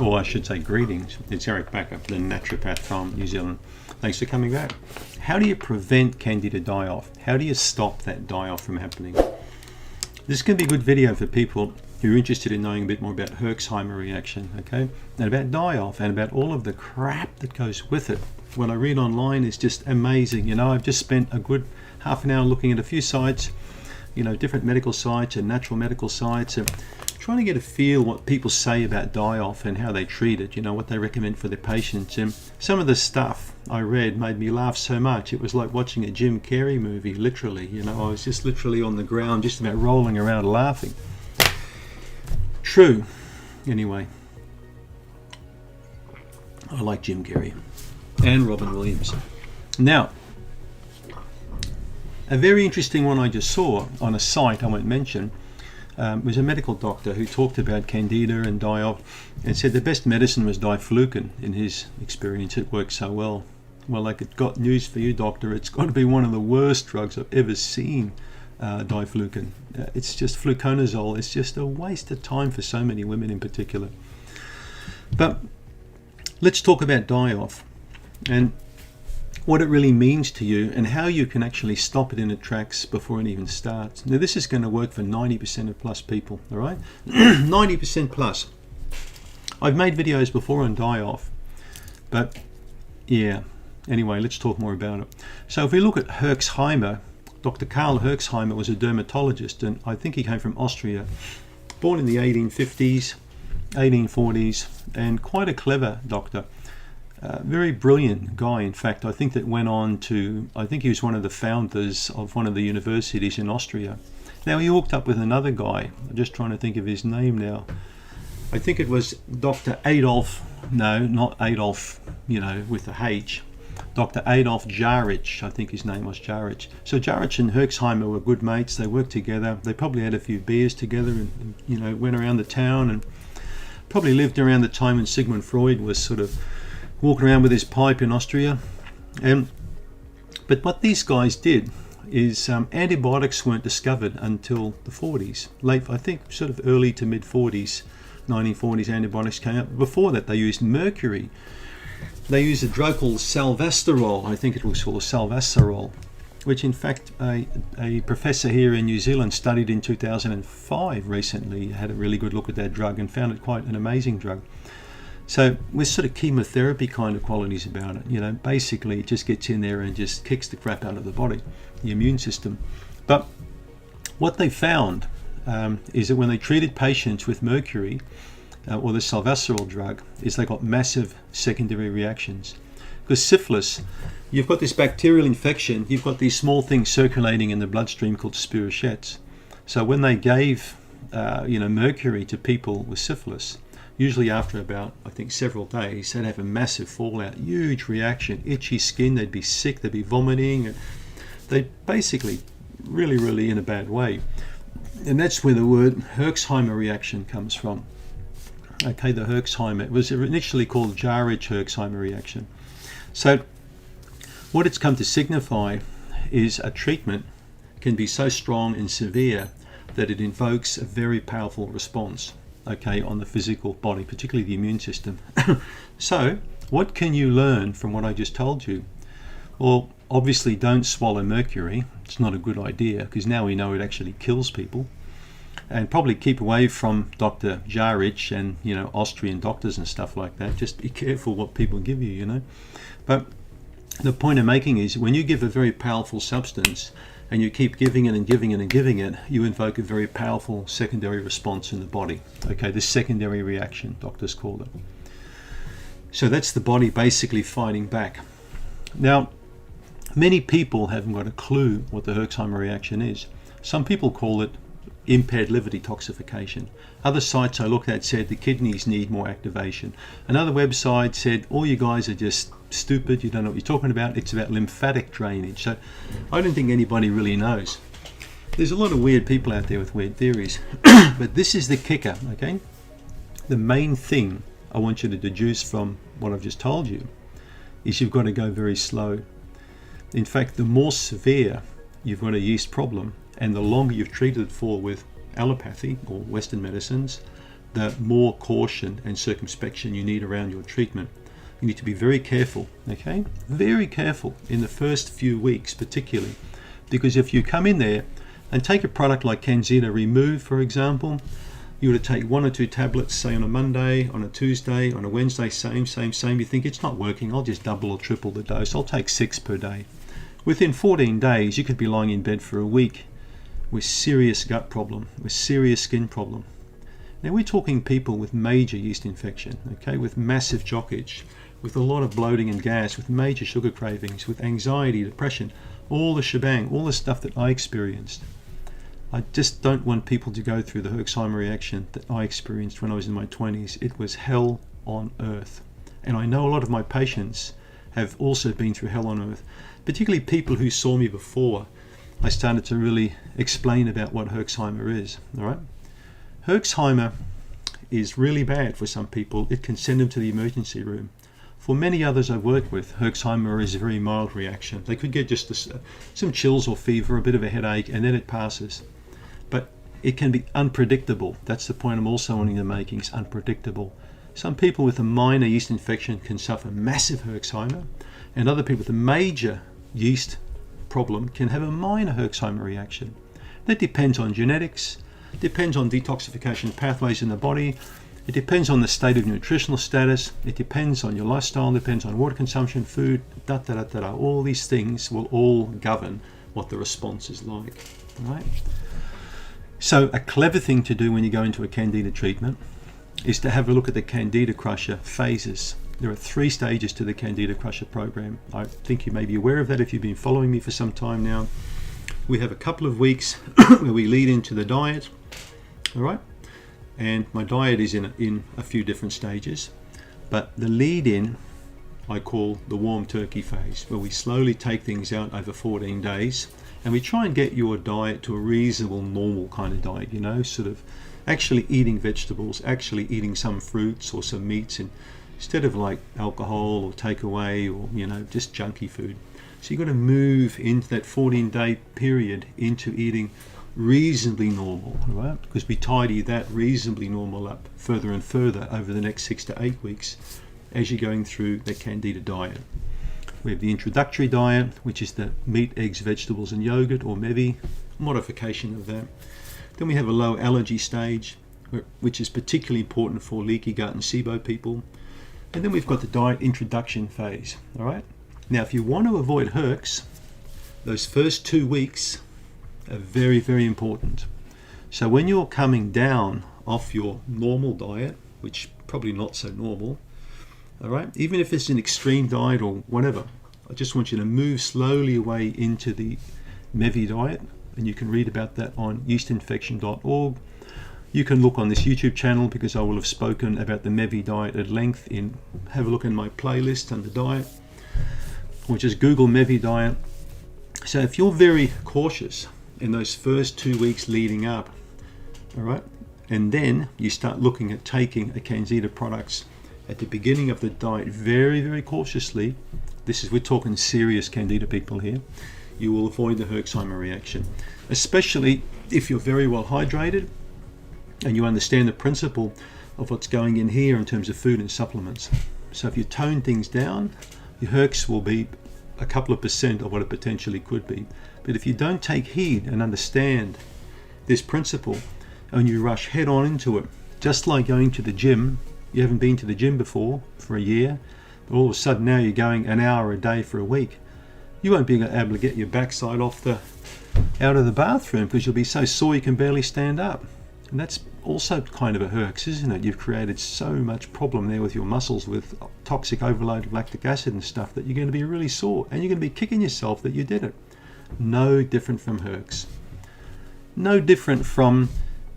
or I should say greetings. It's Eric Bakker, the naturopath from New Zealand. Thanks for coming back. How do you prevent Candida die-off? How do you stop that die-off from happening? This can be a good video for people who are interested in knowing a bit more about Herxheimer reaction, okay? And about die-off and about all of the crap that goes with it. What I read online is just amazing. You know, I've just spent a good half an hour looking at a few sites, you know, different medical sites and natural medical sites, and trying to get a feel what people say about die-off and how they treat it, you know, what they recommend for their patients. And some of the stuff I read made me laugh so much. It was like watching a Jim Carrey movie, literally. You know, I was just literally on the ground, just about rolling around laughing. True. Anyway, I like Jim Carrey and Robin Williams. Now, a very interesting one I just saw on a site I won't mention was a medical doctor who talked about Candida and die-off and said the best medicine was diflucan. In his experience, it worked so well. Well, like, it got news for you, doctor. It's got to be one of the worst drugs I've ever seen, diflucan. It's just fluconazole. It's just a waste of time for so many women in particular. But let's talk about die-off and what it really means to you and how you can actually stop it in its tracks before it even starts. Now, this is going to work for 90% of plus people, all right? 90% plus. I've made videos before on die-off, but yeah. Anyway, let's talk more about it. So if we look at Herxheimer, Dr. Karl Herxheimer was a dermatologist, and I think he came from Austria, born in the 1850s, 1840s, and quite a clever doctor. Very brilliant guy. In fact, I think that went on to, I think he was one of the founders of one of the universities in Austria. Now, he hooked up with another guy. I'm just trying to think of his name now. I think it was Dr. Adolf, no, not Adolf, you know, with a H. Dr. Adolf Jarich, I think his name was Jarich. So Jarich and Herxheimer were good mates. They worked together. They probably had a few beers together and you know, went around the town, and probably lived around the time when Sigmund Freud was sort of walking around with his pipe in Austria. But what these guys did is antibiotics weren't discovered until the 40s. Late, I think, sort of early to mid 40s, 1940s, antibiotics came out. Before that, they used mercury. They used a drug called SILVESTROL, I think it was called SILVESTROL, which in fact a professor here in New Zealand studied in 2005 recently, had a really good look at that drug and found it quite an amazing drug. So with sort of chemotherapy kind of qualities about it, you know, basically it just gets in there and just kicks the crap out of the body, the immune system. But what they found is that when they treated patients with mercury, or the SILVESTROL drug, is they got massive secondary reactions. Because syphilis, you've got this bacterial infection, you've got these small things circulating in the bloodstream called spirochetes. So when they gave you know, mercury to people with syphilis, usually after about, I think, several days, they'd have a massive fallout, huge reaction, itchy skin, they'd be sick, they'd be vomiting, they'd basically really in a bad way. And that's where the word Herxheimer reaction comes from. Okay, the Herxheimer, it was initially called Jarich-Herxheimer reaction. So what it's come to signify is a treatment can be so strong and severe that it invokes a very powerful response, okay, on the physical body, particularly the immune system. So what can you learn from what I just told you? Well, obviously don't swallow mercury. It's not a good idea, because now we know it actually kills people. And probably keep away from Dr. Jarich and, you know, Austrian doctors and stuff like that. Just be careful what people give you, you know. But the point I'm making is when you give a very powerful substance and you keep giving it and giving it and giving it, you invoke a very powerful secondary response in the body. Okay, the secondary reaction, doctors call it. So that's the body basically fighting back. Now, many people haven't got a clue what the Herxheimer reaction is. Some people call it impaired liver detoxification. Other sites I looked at said the kidneys need more activation. Another website said all you guys are just stupid, you don't know what you're talking about, it's about lymphatic drainage. So I don't think anybody really knows. There's a lot of weird people out there with weird theories. But this is the kicker, okay? The main thing I want you to deduce from what I've just told you is you've got to go very slow. In fact, the more severe you've got a yeast problem, and the longer you've treated it for with allopathy or Western medicines, the more caution and circumspection you need around your treatment. You need to be very careful, okay? Very careful in the first few weeks particularly, because if you come in there and take a product like CanXida Remove, for example, you were to take 1 or 2 tablets, say on a Monday, on a Tuesday, on a Wednesday, same. You think it's not working, I'll just double or triple the dose. I'll take 6 per day. Within 14 days, you could be lying in bed for a week with serious gut problem, with serious skin problem. Now we're talking people with major yeast infection, okay, with massive jockage, with a lot of bloating and gas, with major sugar cravings, with anxiety, depression, all the shebang, all the stuff that I experienced. I just don't want people to go through the Herxheimer reaction that I experienced when I was in my 20s. It was hell on earth. And I know a lot of my patients have also been through hell on earth, particularly people who saw me before I started to really explain about what Herxheimer is. All right? Herxheimer is really bad for some people. It can send them to the emergency room. For many others I've worked with, Herxheimer is a very mild reaction. They could get just some chills or fever, a bit of a headache, and then it passes. But it can be unpredictable. That's the point I'm also wanting to make. It's unpredictable. Some people with a minor yeast infection can suffer massive Herxheimer, and other people with a major yeast problem can have a minor Herxheimer reaction. That depends on genetics, depends on detoxification pathways in the body, it depends on the state of nutritional status, it depends on your lifestyle, depends on water consumption, food, all these things will all govern what the response is like. Right? So a clever thing to do when you go into a Candida treatment is to have a look at the Candida crusher phases. There are 3 stages to the Candida crusher program. I think you may be aware of that if you've been following me for some time now. We have a couple of weeks where we lead into the diet, all right? And my diet is in a few different stages, but the lead in I call the warm turkey phase, where we slowly take things out over 14 days and we try and get your diet to a reasonable, normal kind of diet, you know, sort of actually eating vegetables, actually eating some fruits or some meats, and instead of like alcohol or takeaway or, you know, just junky food. So you've got to move into that 14-day period into eating reasonably normal, right? Because we tidy that reasonably normal up further and further over the next 6 to 8 weeks as you're going through the Candida diet. We have the introductory diet, which is the meat, eggs, vegetables and yogurt, or MEVI, modification of that. Then we have a low allergy stage, which is particularly important for leaky gut and SIBO people. And then we've got the diet introduction phase, all right? Now, if you want to avoid Herx, those first 2 weeks are very, very important. So when you're coming down off your normal diet, which probably not so normal, all right, even if it's an extreme diet or whatever, I just want you to move slowly away into the MEVI diet, and you can read about that on yeastinfection.org. You can look on this YouTube channel because I will have spoken about the MEVI diet at length. Have a look in my playlist under diet, or just Google MEVI diet. So if you're very cautious in those first 2 weeks leading up, all right, and then you start looking at taking a CanXida products at the beginning of the diet very, very cautiously, we're talking serious Candida people here, you will avoid the Herxheimer reaction, especially if you're very well hydrated and you understand the principle of what's going in here in terms of food and supplements. So if you tone things down, your Herx will be a couple of % of what it potentially could be. But if you don't take heed and understand this principle and you rush head on into it, just like going to the gym, you haven't been to the gym before for a year, but all of a sudden now you're going an hour a day for a week, you won't be able to get your backside out of the bathroom because you'll be so sore you can barely stand up. And that's also kind of a Herx, isn't it? You've created so much problem there with your muscles with toxic overload of lactic acid and stuff that you're going to be really sore and you're going to be kicking yourself that you did it. No different from Herx. No different from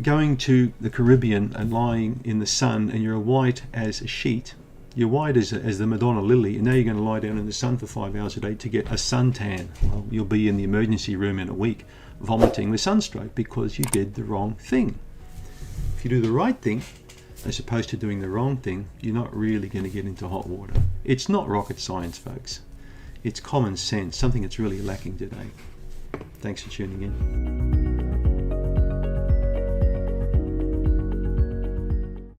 going to the Caribbean and lying in the sun and you're white as a sheet. You're white as the Madonna lily, and now you're going to lie down in the sun for 5 hours a day to get a suntan. Well, you'll be in the emergency room in a week vomiting with sunstroke because you did the wrong thing. If you do the right thing as opposed to doing the wrong thing, you're not really going to get into hot water. It's not rocket science, folks. It's common sense, something that's really lacking today. Thanks for tuning in.